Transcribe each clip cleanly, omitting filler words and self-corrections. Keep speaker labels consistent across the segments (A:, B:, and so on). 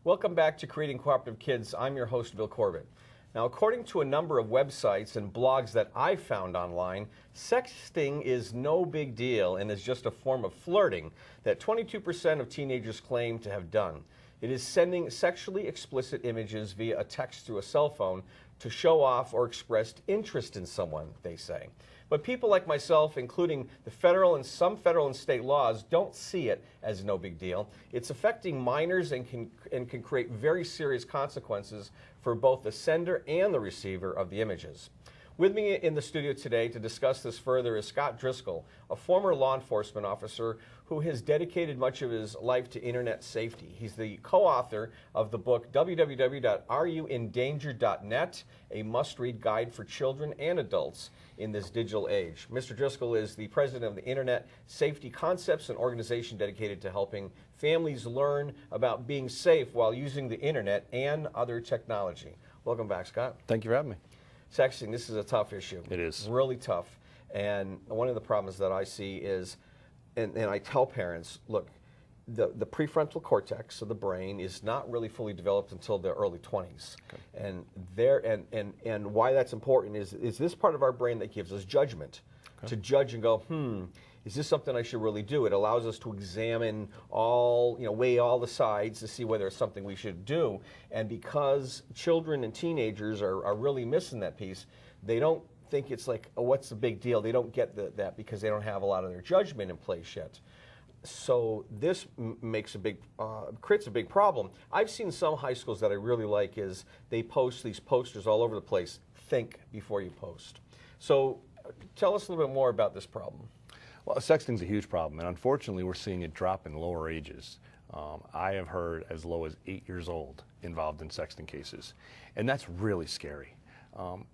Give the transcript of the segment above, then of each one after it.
A: Welcome back to Creating Cooperative Kids. I'm your host, Bill Corbett. Now, according to a number of websites and blogs that I found online, sexting is no big deal and is just a form of flirting that 22% of teenagers claim to have done. It is sending sexually explicit images via a text through a cell phone to show off or express interest in someone, they say. But people like myself, including the federal and some federal and state laws, don't see it as no big deal. It's affecting minors and can create very serious consequences for both the sender and the receiver of the images. With me in the studio today to discuss this further is Scott Driscoll, a former law enforcement officer who has dedicated much of his life to internet safety. He's the co-author of the book www.areyouindanger.net, a must-read guide for children and adults in this digital age. Mr. Driscoll is the president of the Internet Safety Concepts, an organization dedicated to helping families learn about being safe while using the internet and other technology. Welcome back, Scott.
B: Thank you for having me.
A: Sexting, this is a tough issue.
B: It is.
A: Really tough. And one of the problems that I see is, and I tell parents, look, the prefrontal cortex of the brain is not really fully developed until the early 20s. Okay. And why that's important is this part of our brain that gives us judgment. Okay. To judge and go, is this something I should really do? It allows us to examine all, weigh all the sides to see whether it's something we should do. And because children and teenagers are really missing that piece, they don't think it's like, oh, what's the big deal? They don't get that because they don't have a lot of their judgment in place yet. So this makes creates a big problem. I've seen some high schools that I really like is they post these posters all over the place. Think before you post. So tell us a little bit more about this problem.
B: Well, sexting is a huge problem, and unfortunately we're seeing it drop in lower ages. I have heard as low as 8 years old involved in sexting cases, and that's really scary. And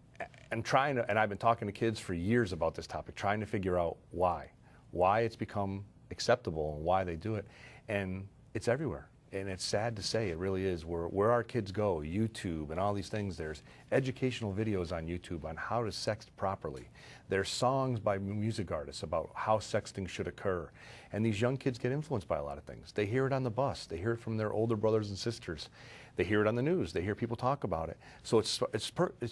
B: I've been talking to kids for years about this topic, trying to figure out why it's become acceptable and why they do it, and it's everywhere. And it's sad to say, it really is. Where our kids go, YouTube and all these things, there's educational videos on YouTube on how to sext properly. There's songs by music artists about how sexting should occur. And these young kids get influenced by a lot of things. They hear it on the bus. They hear it from their older brothers and sisters. They hear it on the news. They hear people talk about it. So it's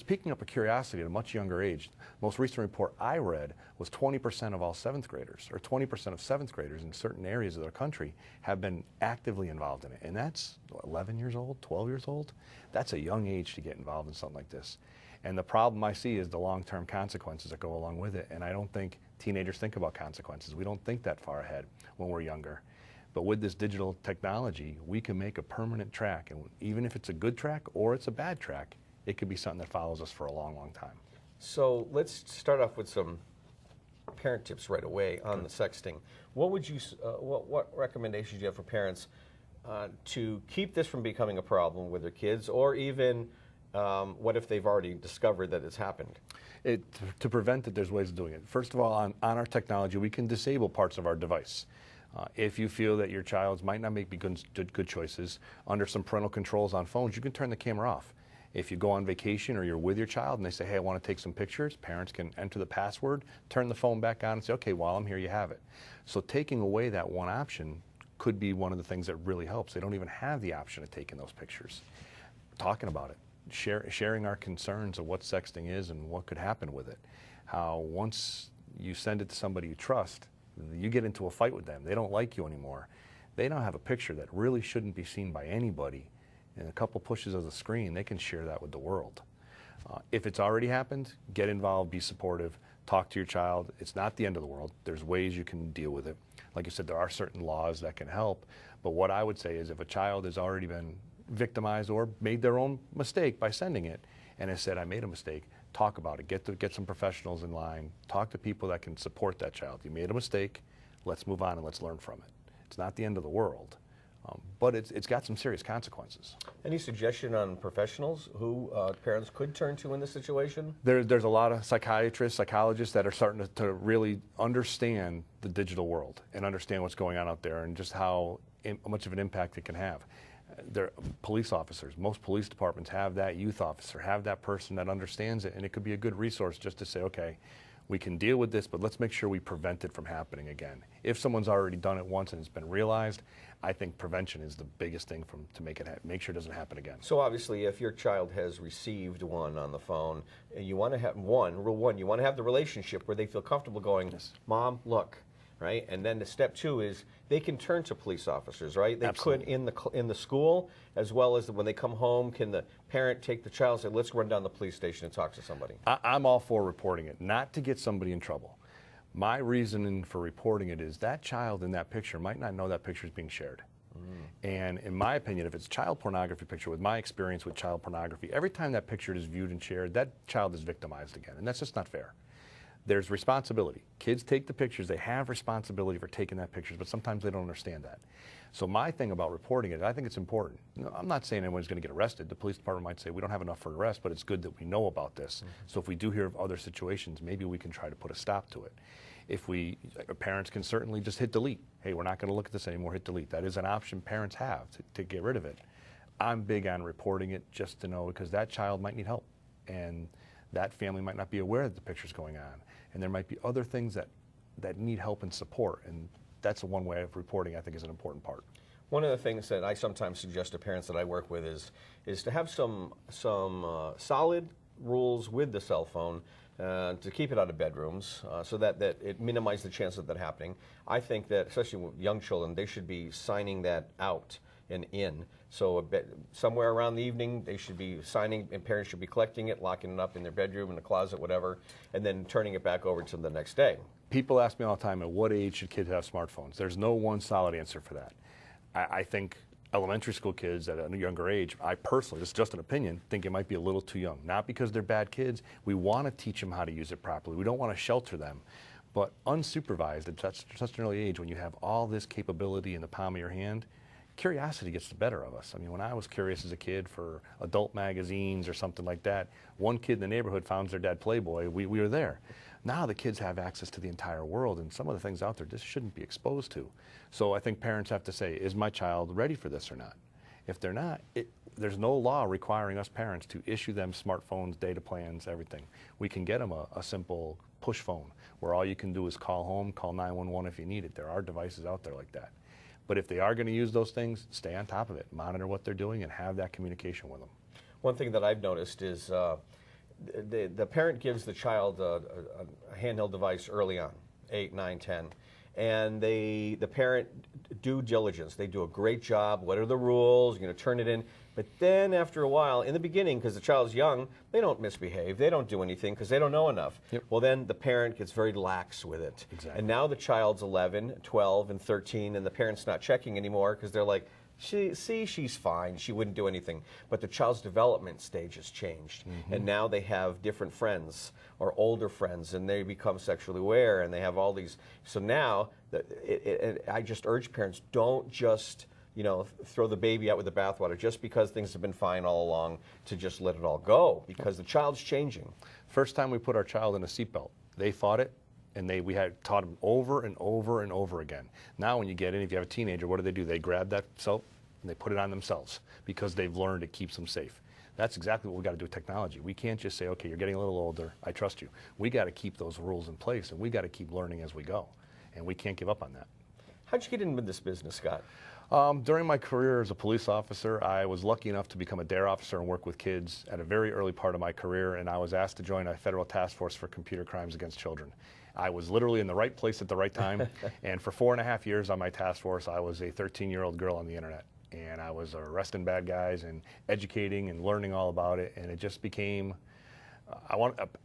B: picking up a curiosity at a much younger age. Most recent report I read was 20% of all 7th graders, or 20% of 7th graders in certain areas of their country have been actively involved in it. And that's 11 years old, 12 years old. That's a young age to get involved in something like this. And the problem I see is the long-term consequences that go along with it. And I don't think teenagers think about consequences. We don't think that far ahead when we're younger. But with this digital technology, we can make a permanent track. And even if it's a good track or it's a bad track, it could be something that follows us for a long, long time.
A: So let's start off with some parent tips right away on the sexting. What would you, what recommendations do you have for parents to keep this from becoming a problem with their kids, or even what if they've already discovered that it's happened?
B: To prevent it, there's ways of doing it. First of all, on our technology, we can disable parts of our device. If you feel that your child might not make good choices, under some parental controls on phones, you can turn the camera off. If you go on vacation or you're with your child and they say, hey, I want to take some pictures, parents can enter the password, turn the phone back on and say, okay, while I'm here, you have it. So taking away that one option could be one of the things that really helps. They don't even have the option of taking those pictures. Talking about it, sharing our concerns of what sexting is and what could happen with it. How once you send it to somebody you trust, you get into a fight with them. They don't like you anymore. They now have a picture that really shouldn't be seen by anybody. In a couple pushes of the screen, they can share that with the world. If it's already happened, get involved, be supportive, talk to your child. It's not the end of the world. There's ways you can deal with it. Like you said, there are certain laws that can help. But what I would say is if a child has already been victimized or made their own mistake by sending it and has said, I made a mistake, talk about it. Get some professionals in line. Talk to people that can support that child. You made a mistake. Let's move on and let's learn from it. It's not the end of the world, but it's got some serious consequences.
A: Any suggestion on professionals who parents could turn to in this situation?
B: There's a lot of psychiatrists, psychologists that are starting to really understand the digital world and understand what's going on out there and just how much of an impact it can have. They're police officers. Most police departments have that youth officer, have that person that understands it, and it could be a good resource just to say, okay, We can deal with this, but let's make sure we prevent it from happening again. If someone's already done it once and it's been realized, I think prevention is the biggest thing to make sure it doesn't happen again.
A: So obviously, if your child has received one on the phone, you want to have rule one, you want to have the relationship where they feel comfortable going, yes. Mom, look, right? And then the step two is they can turn to police officers, right? They
B: Absolutely.
A: could in the school, as well as when they come home, can the parent take the child and say, let's run down the police station and talk to somebody?
B: I'm all for reporting it, not to get somebody in trouble. My reasoning for reporting it is that child in that picture might not know that picture is being shared. And in my opinion, if it's a child pornography picture, with my experience with child pornography, every time that picture is viewed and shared, that child is victimized again, and that's just not fair. There's responsibility. Kids take the pictures, they have responsibility for taking that pictures, but sometimes they don't understand that. So my thing about reporting it, I think it's important. I'm not saying anyone's going to get arrested. The police department might say we don't have enough for an arrest, but it's good that we know about this. So if we do hear of other situations, maybe we can try to put a stop to it. Parents can certainly just hit delete. Hey, we're not going to look at this anymore, hit delete. That is an option parents have to get rid of it. I'm big on reporting it just to know, because that child might need help, and that family might not be aware that the picture's going on, and there might be other things that need help and support, and that's one way of reporting I think is an important part.
A: One of the things that I sometimes suggest to parents that I work with is to have some solid rules with the cell phone to keep it out of bedrooms so that it minimizes the chance of that happening. I think that, especially with young children, they should be signing that out and in. So somewhere around the evening, they should be signing, and parents should be collecting it, locking it up in their bedroom, in the closet, whatever, and then turning it back over to them the next day.
B: People ask me all the time, at what age should kids have smartphones? There's no one solid answer for that. I think elementary school kids at a younger age, I personally, this is just an opinion, think it might be a little too young. Not because they're bad kids. We want to teach them how to use it properly. We don't want to shelter them. But unsupervised at such an early age, when you have all this capability in the palm of your hand, curiosity gets the better of us. I mean, when I was curious as a kid for adult magazines or something like that, one kid in the neighborhood found their dad Playboy, we were there. Now the kids have access to the entire world, and some of the things out there just shouldn't be exposed to. So I think parents have to say, is my child ready for this or not? If they're not, there's no law requiring us parents to issue them smartphones, data plans, everything. We can get them a simple push phone where all you can do is call home, call 911 if you need it. There are devices out there like that. But if they are going to use those things, stay on top of it, monitor what they're doing, and have that communication with them.
A: One thing that I've noticed is the parent gives the child a handheld device early on, 8, 9, 10, and the parent due diligence. They do a great job. What are the rules? You're going to turn it in. But then after a while, in the beginning, because the child's young, they don't misbehave. They don't do anything because they don't know enough.
B: Yep.
A: Well, then the parent gets very lax with it.
B: Exactly.
A: And now the child's 11, 12, and 13, and the parent's not checking anymore because they're like, she's fine. She wouldn't do anything. But the child's development stage has changed. And now they have different friends or older friends, and they become sexually aware, and they have all these. So now, I just urge parents, don't just throw the baby out with the bathwater just because things have been fine all along, to just let it all go, because the child's changing.
B: First time we put our child in a seatbelt, they fought it. And we had taught them over and over and over again. Now when you get in, if you have a teenager, what do? They grab that soap and they put it on themselves because they've learned it keeps them safe. That's exactly what we've got to do with technology. We can't just say, okay, you're getting a little older, I trust you. We got to keep those rules in place, and we got to keep learning as we go. And we can't give up on that.
A: How'd you get into this business, Scott?
B: During my career as a police officer, I was lucky enough to become a DARE officer and work with kids at a very early part of my career, and I was asked to join a federal task force for computer crimes against children. I was literally in the right place at the right time, and for 4.5 years on my task force, I was a 13-year-old girl on the internet, and I was arresting bad guys and educating and learning all about it, and it just became,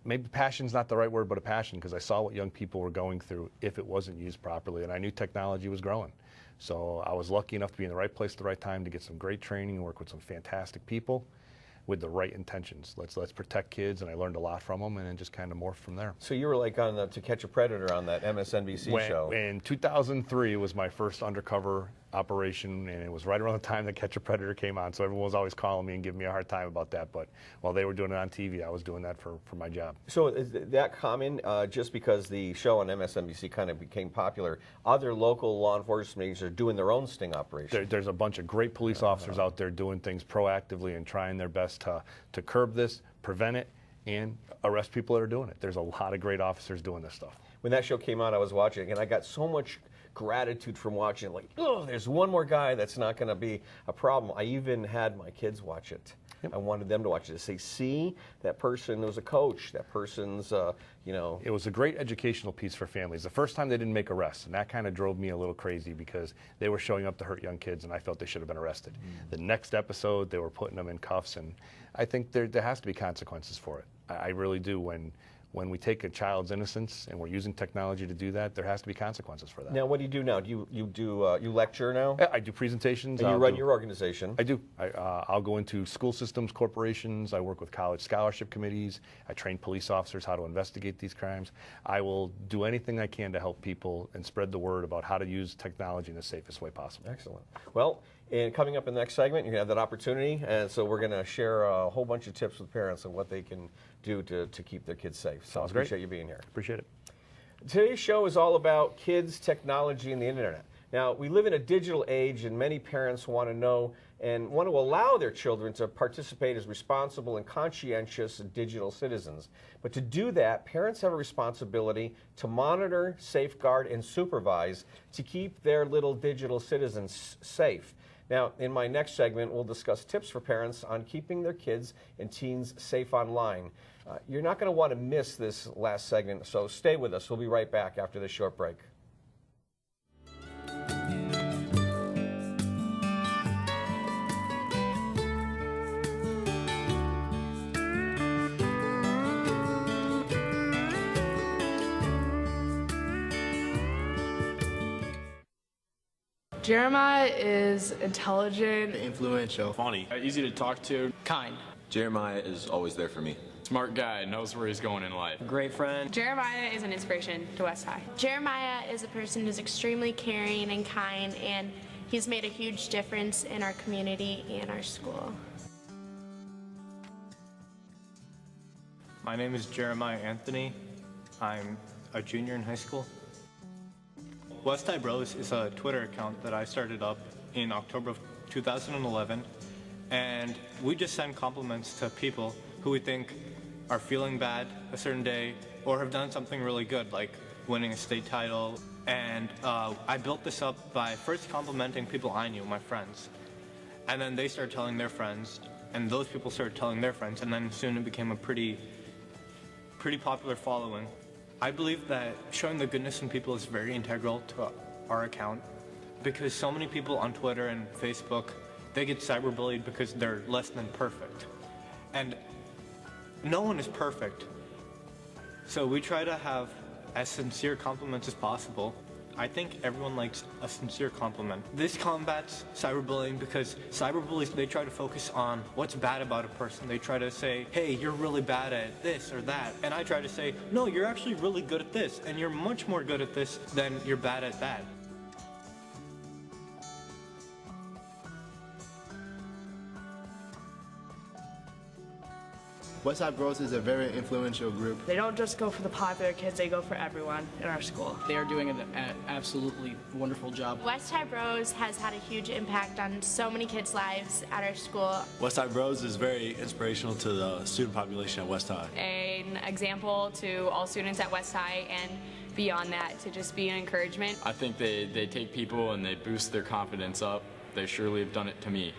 B: maybe passion's not the right word, but a passion, because I saw what young people were going through if it wasn't used properly, and I knew technology was growing. So I was lucky enough to be in the right place at the right time to get some great training and work with some fantastic people with the right intentions. Let's protect kids, and I learned a lot from them, and then just kind of morphed from there.
A: So you were like on To Catch a Predator on that MSNBC show.
B: In 2003 was my first undercover operation, and it was right around the time that Catch a Predator came on, so everyone was always calling me and giving me a hard time about that. But while they were doing it on TV, I was doing that for my job.
A: So is that common, just because the show on MSNBC kind of became popular, other local law enforcement agencies are doing their own sting operation?
B: There's a bunch of great police officers out there doing things proactively and trying their best to curb this, prevent it, and arrest people that are doing it. There's a lot of great officers doing this stuff.
A: When that show came out, I was watching it, and I got so much gratitude from watching it. Like, oh, there's one more guy that's not going to be a problem. I even had my kids watch it. Yep. I wanted them to watch it to say, see, that person was a coach. That person's, you know.
B: It was a great educational piece for families. The first time they didn't make arrests, and that kind of drove me a little crazy because they were showing up to hurt young kids, and I felt they should have been arrested. The next episode, they were putting them in cuffs, and I think there has to be consequences for it. I really do. When we take a child's innocence and we're using technology to do that, there has to be consequences for that.
A: Now, what do you do now? Do you lecture now?
B: I do presentations.
A: And you run your organization.
B: I do. I'll go into school systems, corporations. I work with college scholarship committees. I train police officers how to investigate these crimes. I will do anything I can to help people and spread the word about how to use technology in the safest way possible.
A: Excellent. Well, and coming up in the next segment, you're going to have that opportunity, and so we're going to share a whole bunch of tips with parents on what they can do to keep their kids safe. So I appreciate you being here.
B: Appreciate it.
A: Today's show is all about kids, technology, and the internet. Now, we live in a digital age, and many parents want to know and want to allow their children to participate as responsible and conscientious digital citizens. But to do that, parents have a responsibility to monitor, safeguard, and supervise to keep their little digital citizens safe. Now, in my next segment, we'll discuss tips for parents on keeping their kids and teens safe online. You're not going to want to miss this last segment, so stay with us. We'll be right back after this short break.
C: Jeremiah is intelligent,
D: influential,
E: funny, easy to talk to,
C: kind.
F: Jeremiah is always there for me.
E: Smart guy, knows where he's going in life.
G: Great friend.
H: Jeremiah is an inspiration to West High. Jeremiah is a person who's extremely caring and kind, and he's made a huge difference in our community and our school.
I: My name is Jeremiah Anthony. I'm a junior in high school. West High Bros is a Twitter account that I started up in October of 2011, and we just send compliments to people who we think are feeling bad a certain day or have done something really good, like winning a state title. And I built this up by first complimenting people I knew, my friends, and then they started telling their friends, and those people started telling their friends, and then soon it became a pretty popular following. I believe that showing the goodness in people is very integral to our account, because so many people on Twitter and Facebook, they get cyberbullied because they're less than perfect. And no one is perfect. So we try to have as sincere compliments as possible. I think everyone likes a sincere compliment. This combats cyberbullying because cyberbullies, they try to focus on what's bad about a person. They try to say, hey, you're really bad at this or that. And I try to say, no, you're actually really good at this, and you're much more good at this than you're bad at that.
D: West High Bros is a very influential group.
C: They don't just go for the popular kids, they go for everyone in our school.
G: They are doing an absolutely wonderful job.
H: West High Bros has had a huge impact on so many kids' lives at our school.
J: West High Bros is very inspirational to the student population at West High.
K: An example to all students at West High, and beyond that, to just be an encouragement.
E: I think they take people and they boost their confidence up. They surely have done it to me.